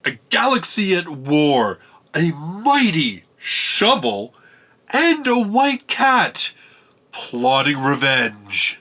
a galaxy at war, a mighty shovel, and a white cat plotting revenge.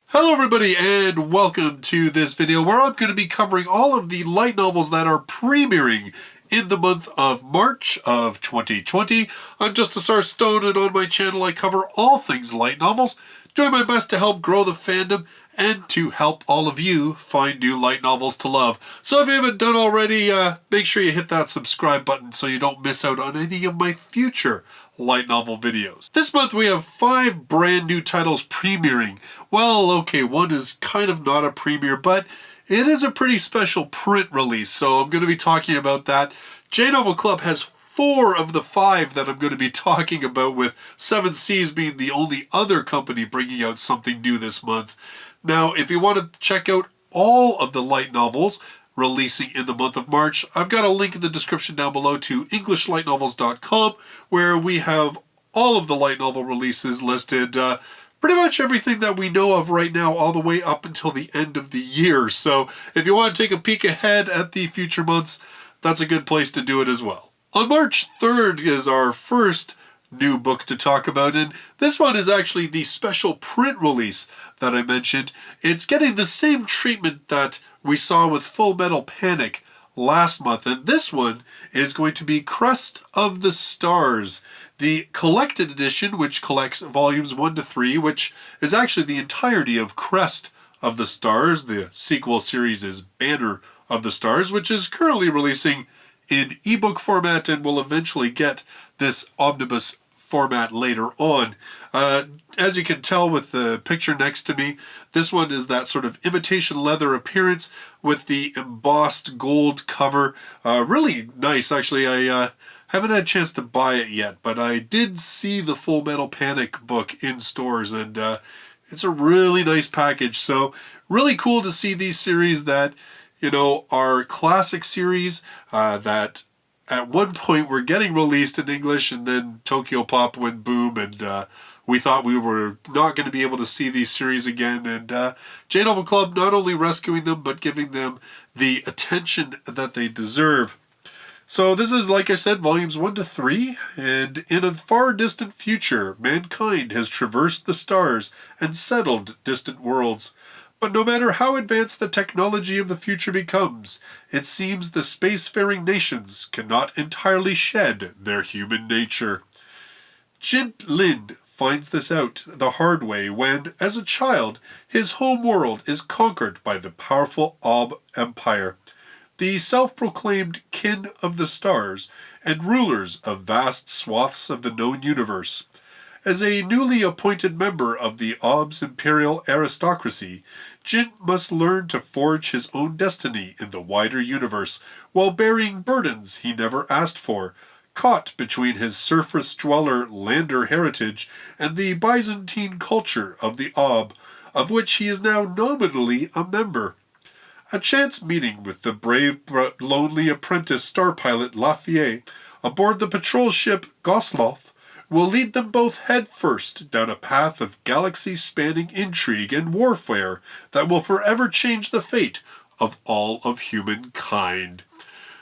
Hello everybody and welcome to this video where I'm going to be covering all of the light novels that are premiering in the month of March of 2020. I'm Justus Stone, and on my channel I cover all things light novels, doing my best to help grow the fandom and to help all of you find new light novels to love. So if you haven't done already, make sure you hit that subscribe button so you don't miss out on any of my future light novel videos. This month we have 5 brand new titles premiering. Well, okay, one is kind of not a premiere, but it is a pretty special print release, so I'm going to be talking about that. J-Novel Club has 4 of the 5 that I'm going to be talking about, with 7 Seas being the only other company bringing out something new this month. Now, if you want to check out all of the light novels releasing in the month of March, I've got a link in the description down below to EnglishLightNovels.com, where we have all of the light novel releases listed, pretty much everything that we know of right now, all the way up until the end of the year. So if you want to take a peek ahead at the future months, that's a good place to do it as well. On March 3rd is our first new book to talk about, and this one is actually the special print release that I mentioned. It's getting the same treatment that we saw with Full Metal Panic last month, and this one is going to be Crest of the Stars, the collected edition, which collects volumes 1 to 3, which is actually the entirety of Crest of the Stars. The sequel series is Banner of the Stars, which is currently releasing in ebook format and will eventually get this omnibus format later on. As you can tell with the picture next to me, this one is that sort of imitation leather appearance with the embossed gold cover. Really nice, actually. I haven't had a chance to buy it yet, but I did see the Full Metal Panic book in stores, and it's a really nice package. So really cool to see these series that, you know, are classic series that at one point were getting released in English, and then Tokyo Pop went boom, and we thought we were not going to be able to see these series again. And J-Novel Club not only rescuing them, but giving them the attention that they deserve. So this is, like I said, volumes 1 to 3, and in a far distant future, mankind has traversed the stars and settled distant worlds. But no matter how advanced the technology of the future becomes, it seems the spacefaring nations cannot entirely shed their human nature. Jin Lin finds this out the hard way when, as a child, his home world is conquered by the powerful Ob Empire, the self-proclaimed kin of the stars and rulers of vast swaths of the known universe. As a newly appointed member of the Ob's imperial aristocracy, Jin must learn to forge his own destiny in the wider universe while bearing burdens he never asked for, caught between his surface dweller lander heritage and the Byzantine culture of the Ob, of which he is now nominally a member. A chance meeting with the brave but lonely apprentice star pilot Lafayette aboard the patrol ship Gosloth will lead them both headfirst down a path of galaxy-spanning intrigue and warfare that will forever change the fate of all of humankind.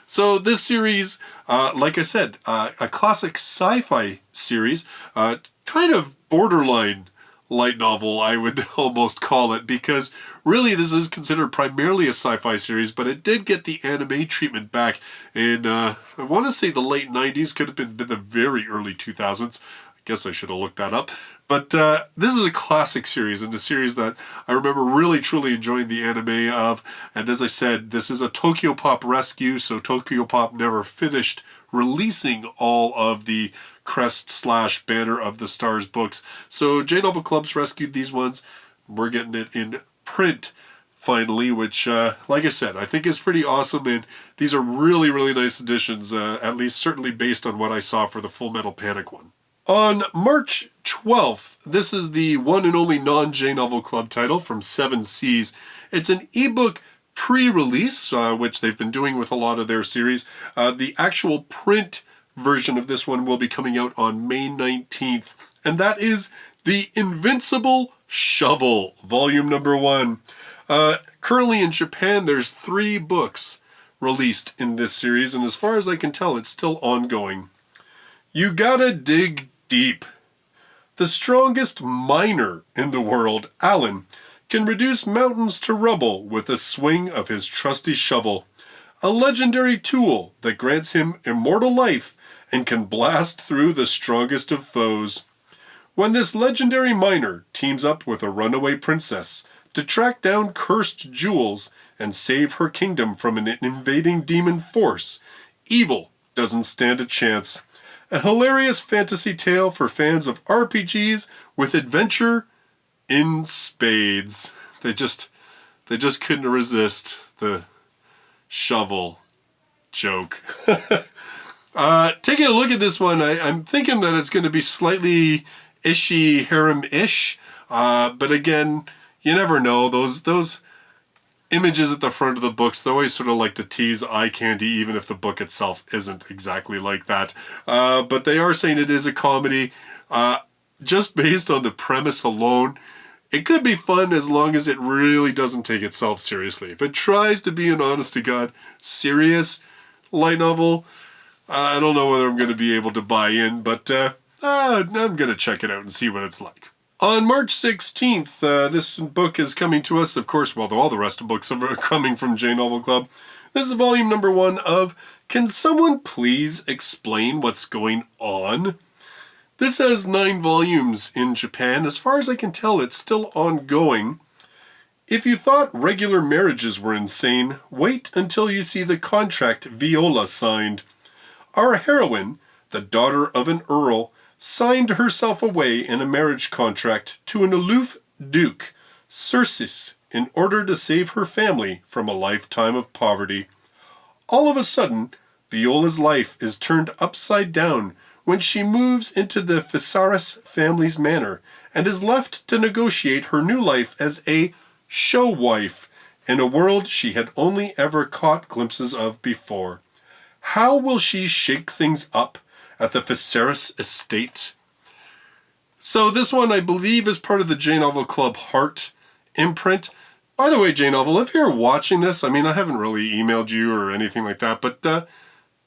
So this series, like I said, a classic sci-fi series, kind of borderline light novel, I would almost call it, because really this is considered primarily a sci-fi series, but it did get the anime treatment back in, I want to say the late 90s, could have been the very early 2000s. I guess I should have looked that up. But this is a classic series, and a series that I remember really truly enjoying the anime of. And as I said, this is a Tokyo Pop rescue, so Tokyo Pop never finished releasing all of the Crest / Banner of the Stars books. So J-Novel Club's rescued these ones. We're getting it in print finally, which, like I said, I think is pretty awesome. And these are really, really nice additions, at least certainly based on what I saw for the Full Metal Panic one. On March 12th, this is the one and only non-J-Novel Club title from 7 Seas. It's an ebook pre-release, which they've been doing with a lot of their series. The actual print version of this one will be coming out on May 19th, and that is the Invincible Shovel Volume number 1. Currently in Japan, there's 3 books released in this series, and as far as I can tell, it's still ongoing. You gotta dig deep. The strongest miner in the world, Alan, can reduce mountains to rubble with a swing of his trusty shovel, a legendary tool that grants him immortal life and can blast through the strongest of foes. When this legendary miner teams up with a runaway princess to track down cursed jewels and save her kingdom from an invading demon force, evil doesn't stand a chance. A hilarious fantasy tale for fans of RPGs with adventure in spades. They just couldn't resist the shovel joke. Taking a look at this one, I'm thinking that it's going to be slightly ishy harem-ish, but again, you never know. Those images at the front of the books, they always sort of like to tease eye candy, even if the book itself isn't exactly like that. But they are saying it is a comedy. Just based on the premise alone, it could be fun as long as it really doesn't take itself seriously. If it tries to be an honest-to-God serious light novel, I don't know whether I'm going to be able to buy in, but I'm going to check it out and see what it's like. On March 16th, this book is coming to us, of course, well, all the rest of the books are coming from J Novel Club. This is volume number 1 of Can Someone Please Explain What's Going On? This has 9 volumes in Japan. As far as I can tell, it's still ongoing. If you thought regular marriages were insane, wait until you see the contract Viola signed. Our heroine, the daughter of an earl, signed herself away in a marriage contract to an aloof duke, Circes, in order to save her family from a lifetime of poverty. All of a sudden, Viola's life is turned upside down when she moves into the Fisaris family's manor and is left to negotiate her new life as a show wife in a world she had only ever caught glimpses of before. How will she shake things up at the Fisaris estate? So this one, I believe, is part of the J Novel Club Heart imprint. By the way, J Novel, if you're watching this, I mean, I haven't really emailed you or anything like that, but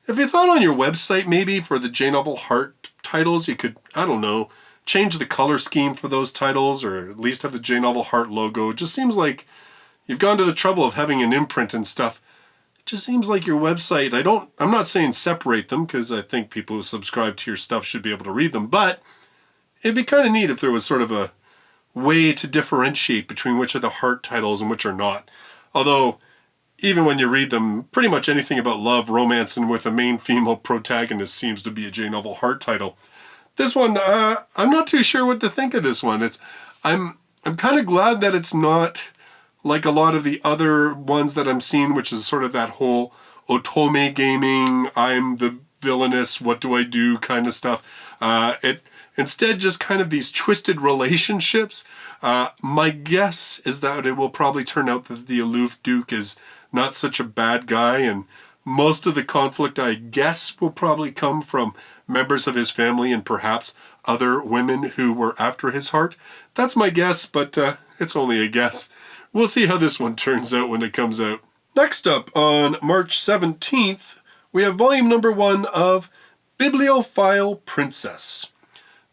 if you thought on your website maybe for the J Novel Heart titles, you could, I don't know, change the color scheme for those titles or at least have the J Novel Heart logo. It just seems like you've gone to the trouble of having an imprint and stuff. It just seems like your website, I'm not saying separate them because I think people who subscribe to your stuff should be able to read them, but it'd be kind of neat if there was sort of a way to differentiate between which are the heart titles and which are not. Although, even when you read them, pretty much anything about love, romance, and with a main female protagonist seems to be a J Novel Heart title. This one, I'm not too sure what to think of this one. I'm kind of glad that it's not like a lot of the other ones that I'm seeing, which is sort of that whole otome gaming, I'm the villainous, what do I do kind of stuff. It instead just kind of these twisted relationships. My guess is that it will probably turn out that the aloof duke is not such a bad guy, and most of the conflict, I guess, will probably come from members of his family and perhaps other women who were after his heart. That's my guess, but it's only a guess. We'll see how this one turns out when it comes out. Next up, on March 17th, we have volume number 1 of Bibliophile Princess.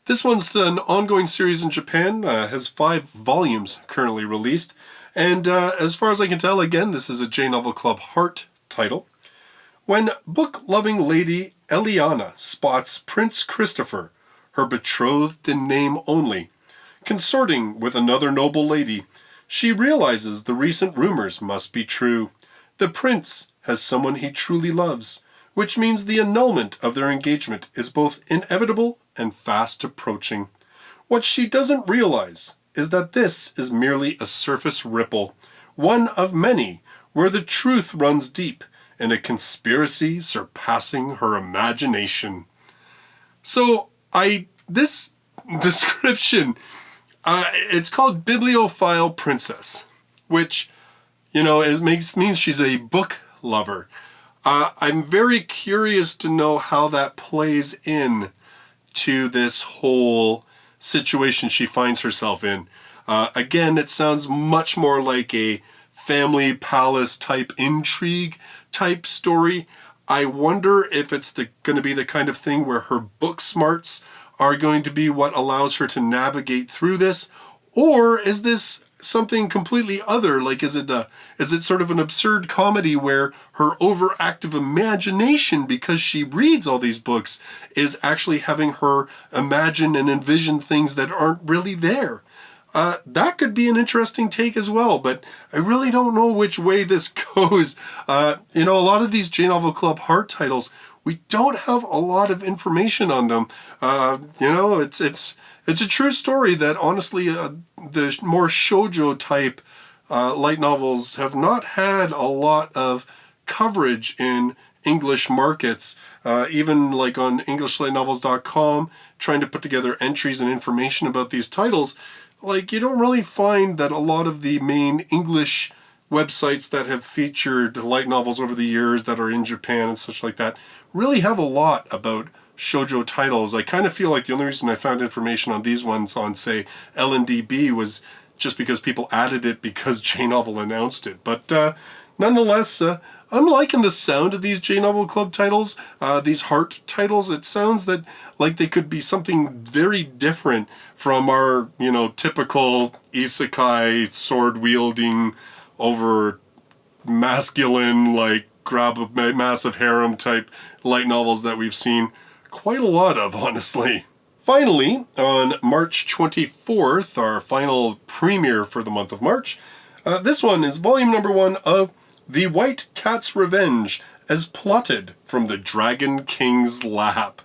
This one's an ongoing series in Japan, has 5 volumes currently released, and as far as I can tell, again, this is a J Novel Club Heart title. When book-loving Lady Eliana spots Prince Christopher, her betrothed in name only, consorting with another noble lady, she realizes the recent rumors must be true. The prince has someone he truly loves, which means the annulment of their engagement is both inevitable and fast approaching. What she doesn't realize is that this is merely a surface ripple, one of many, where the truth runs deep in a conspiracy surpassing her imagination. So, this description, it's called Bibliophile Princess, which, you know, means she's a book lover. I'm very curious to know how that plays in to this whole situation she finds herself in. Again, it sounds much more like a family palace type intrigue type story. I wonder if it's going to be the kind of thing where her book smarts are going to be what allows her to navigate through this, or is this something completely other? Like, is it sort of an absurd comedy where her overactive imagination, because she reads all these books, is actually having her imagine and envision things that aren't really there? That could be an interesting take as well, but I really don't know which way this goes. A lot of these J-Novel Club Heart titles, we don't have a lot of information on them. It's a true story that honestly, the more shoujo type light novels have not had a lot of coverage in English markets. Even like on EnglishLightNovels.com, trying to put together entries and information about these titles, like, you don't really find that a lot of the main English websites that have featured light novels over the years that are in Japan and such like that really have a lot about shoujo titles. I kind of feel like the only reason I found information on these ones on, say, LNDB was just because people added it because J-Novel announced it. But nonetheless, I'm liking the sound of these J-Novel Club titles, these heart titles. It sounds that like they could be something very different from our, typical isekai sword-wielding over masculine, like grab a massive harem type light novels that we've seen quite a lot of, honestly. Finally, on March 24th, our final premiere for the month of March, this one is volume number 1 of The White Cat's Revenge, as plotted from the Dragon King's lap.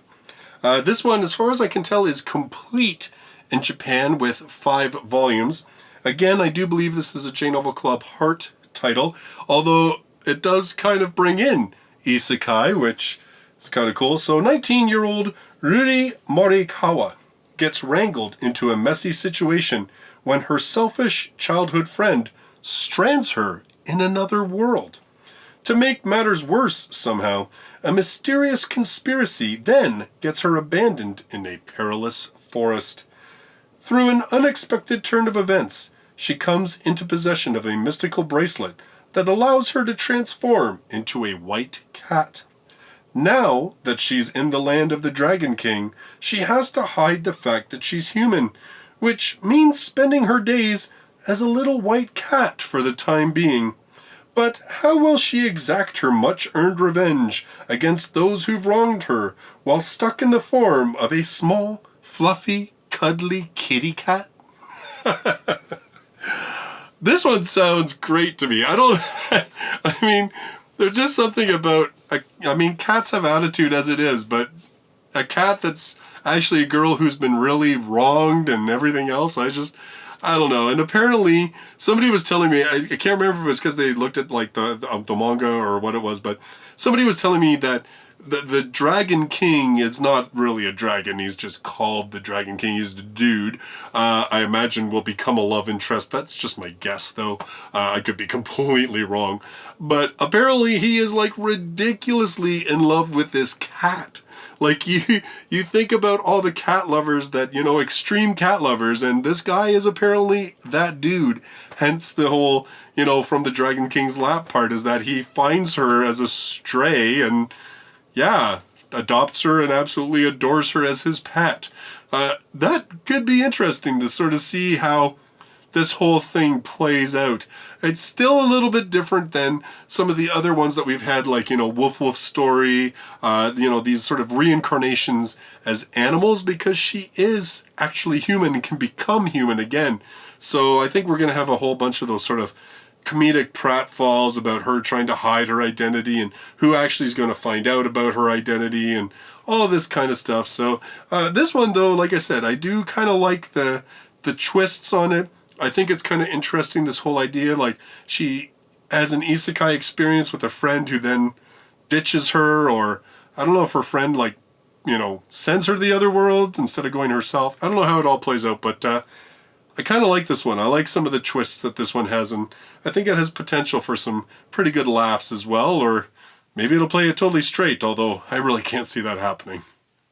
This one, as far as I can tell, is complete in Japan with 5 volumes. Again, I do believe this is a J-Novel Club Heart title, although it does kind of bring in isekai, which is kind of cool. So 19-year-old Ruri Morikawa gets wrangled into a messy situation when her selfish childhood friend strands her in another world. To make matters worse somehow, a mysterious conspiracy then gets her abandoned in a perilous forest. Through an unexpected turn of events, she comes into possession of a mystical bracelet that allows her to transform into a white cat. Now that she's in the land of the Dragon King, she has to hide the fact that she's human, which means spending her days as a little white cat for the time being. But how will she exact her much-earned revenge against those who've wronged her while stuck in the form of a small, fluffy, cuddly kitty cat? This one sounds great to me. There's just something about, cats have attitude as it is, but a cat that's actually a girl who's been really wronged and everything else, I don't know. And apparently, somebody was telling me, I can't remember if it was because they looked at like the manga or what it was, but somebody was telling me that the Dragon King is not really a dragon. He's just called the Dragon King. He's the dude. I imagine will become a love interest. That's just my guess, though. I could be completely wrong. But apparently he is like ridiculously in love with this cat. Like, you think about all the cat lovers that, extreme cat lovers, and this guy is apparently that dude. Hence the whole, from the Dragon King's lap part, is that he finds her as a stray and, yeah, adopts her and absolutely adores her as his pet. That could be interesting to sort of see how this whole thing plays out. It's still a little bit different than some of the other ones that we've had, like, Woof Woof Story, these sort of reincarnations as animals, because she is actually human and can become human again. So I think we're going to have a whole bunch of those sort of comedic pratfalls about her trying to hide her identity and who actually is going to find out about her identity and all this kind of stuff. So this one, though, like I said, I do kind of like the twists on it. I think it's kind of interesting, this whole idea, like she has an isekai experience with a friend who then ditches her, or I don't know if her friend, like, sends her to the other world instead of going herself. I don't know how it all plays out, but I kind of like this one. I like some of the twists that this one has, and I think it has potential for some pretty good laughs as well, or maybe it'll play it totally straight, although I really can't see that happening.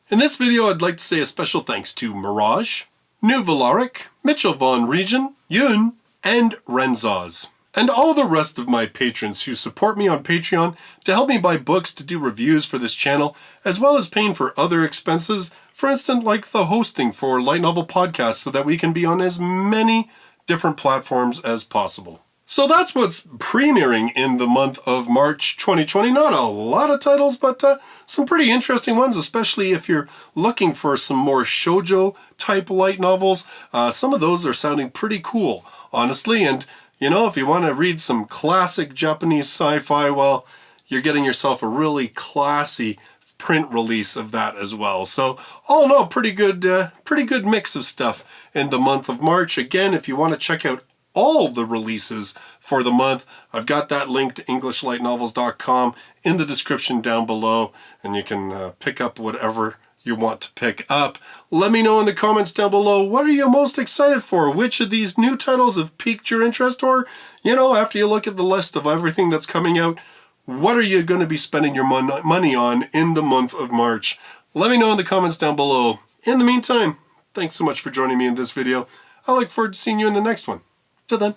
In this video, I'd like to say a special thanks to Mirage, New Valaric, Mitchell von Regen, Yun, and Renzaz. And all the rest of my patrons who support me on Patreon to help me buy books to do reviews for this channel, as well as paying for other expenses, for instance like the hosting for Light Novel Podcasts so that we can be on as many different platforms as possible. So that's what's premiering in the month of March 2020. Not a lot of titles, but some pretty interesting ones, especially if you're looking for some more shoujo type light novels. Some of those are sounding pretty cool, honestly, and you know, if you want to read some classic Japanese sci-fi, well, you're getting yourself a really classy print release of that as well. So all in all, pretty good mix of stuff in the month of March. Again, if you want to check out all the releases for the month, I've got that link to EnglishLightNovels.com in the description down below, and you can pick up whatever you want to pick up. Let me know in the comments down below, what are you most excited for? Which of these new titles have piqued your interest? Or, you know, after you look at the list of everything that's coming out, what are you going to be spending your money on in the month of March? Let me know in the comments down below. In the meantime, thanks so much for joining me in this video. I look forward to seeing you in the next one. Till then,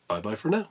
bye-bye for now.